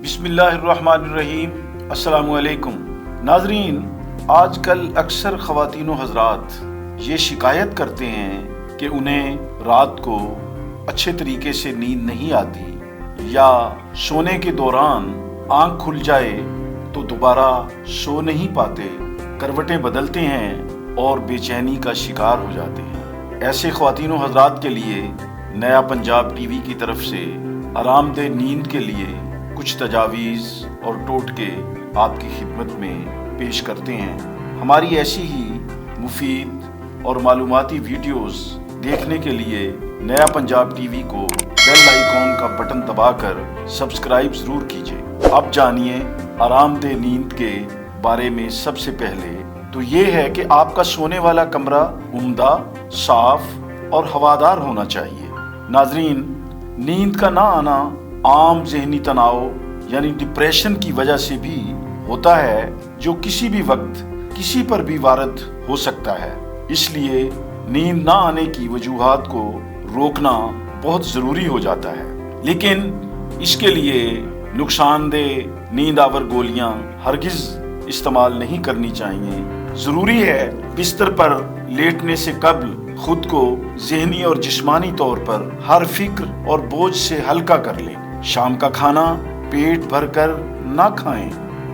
بسم اللہ الرحمن الرحیم۔ السلام علیکم ناظرین، آج کل اکثر خواتین و حضرات یہ شکایت کرتے ہیں کہ انہیں رات کو اچھے طریقے سے نیند نہیں آتی، یا سونے کے دوران آنکھ کھل جائے تو دوبارہ سو نہیں پاتے، کروٹیں بدلتے ہیں اور بے چینی کا شکار ہو جاتے ہیں۔ ایسے خواتین و حضرات کے لیے نیا پنجاب ٹی وی کی طرف سے آرام دہ نیند کے لیے کچھ تجاویز اور ٹوٹکے آپ کی خدمت میں پیش کرتے ہیں۔ ہماری ایسی ہی مفید اور معلوماتی ویڈیوز دیکھنے کے لیے نیا پنجاب ٹی وی کو بیل آئیکن کا بٹن دبا کر سبسکرائب ضرور کیجیے۔ اب جانیے آرام دہ نیند کے بارے میں۔ سب سے پہلے تو یہ ہے کہ آپ کا سونے والا کمرہ عمدہ، صاف اور ہوادار ہونا چاہیے۔ ناظرین، نیند کا نہ آنا عام ذہنی تناؤ یعنی ڈپریشن کی وجہ سے بھی ہوتا ہے، جو کسی بھی وقت کسی پر بھی وارد ہو سکتا ہے۔ اس لیے نیند نہ آنے کی وجوہات کو روکنا بہت ضروری ہو جاتا ہے، لیکن اس کے لیے نقصان دہ نیند آور گولیاں ہرگز استعمال نہیں کرنی چاہیے۔ ضروری ہے بستر پر لیٹنے سے قبل خود کو ذہنی اور جسمانی طور پر ہر فکر اور بوجھ سے ہلکا کر لیں۔ شام کا کھانا پیٹ بھر کر نہ کھائیں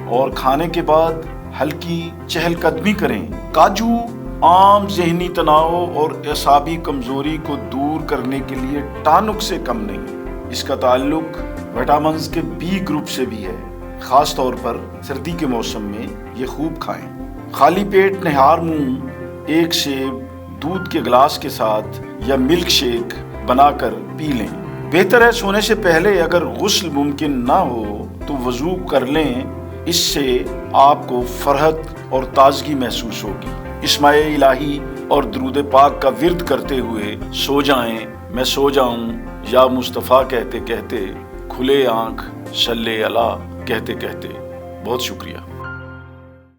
اور کھانے کے بعد ہلکی چہل قدمی کریں۔ کاجو عام ذہنی تناؤ اور اعصابی کمزوری کو دور کرنے کے لیے ٹانک سے کم نہیں۔ اس کا تعلق وٹامنز کے بی گروپ سے بھی ہے، خاص طور پر سردی کے موسم میں یہ خوب کھائیں۔ خالی پیٹ نہار منہ ایک سیب دودھ کے گلاس کے ساتھ یا ملک شیک بنا کر پی لیں۔ بہتر ہے سونے سے پہلے اگر غسل ممکن نہ ہو تو وضو کر لیں، اس سے آپ کو فرحت اور تازگی محسوس ہوگی۔ اسماء الہی اور درود پاک کا ورد کرتے ہوئے سو جائیں، میں سو جاؤں یا مصطفیٰ کہتے کہتے، کھلے آنکھ صلی اللہ کہتے کہتے۔ بہت شکریہ۔